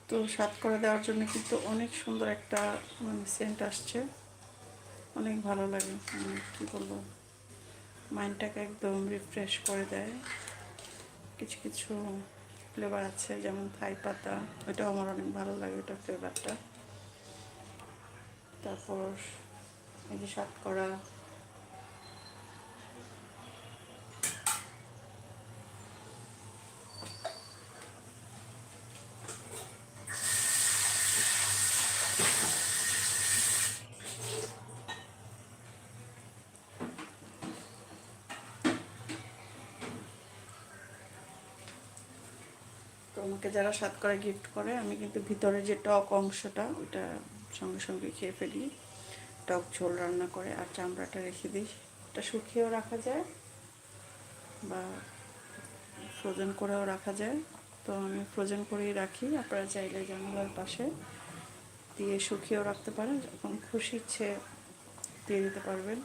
তো স্বাদ করে দেওয়ার জন্য কিন্তু অনেক সুন্দর একটা মানে সেন্ট আসছে, অনেক ভালো লাগে। কী বলবো, মাইন্ডটাকে একদম রিফ্রেশ করে দেয়। কিছু কিছু ফ্লেভার আছে, যেমন থাই পাতা, ওইটাও আমার অনেক ভালো লাগে, ওটা ফ্লেভারটা। তারপর এই যে শতকরা, তো আমাকে যারা শতকরা গিফট করে, আমি কিন্তু ভিতরে যে টক অংশটা ওইটা সঙ্গে সঙ্গে খেয়ে ফেলি। টক ঝোল রান্না করে আর চামড়াটা রেখে দিই। এটা শুকিয়েও রাখা যায় বা ফ্রোজেন করেও রাখা যায়। তো আমি ফ্রোজেন করেই রাখি, আপনারা চাইলে জানালার পাশে দিয়ে শুকিয়েও রাখতে পারেন, যখন খুশি ইচ্ছে দিয়ে দিতে পারবেন।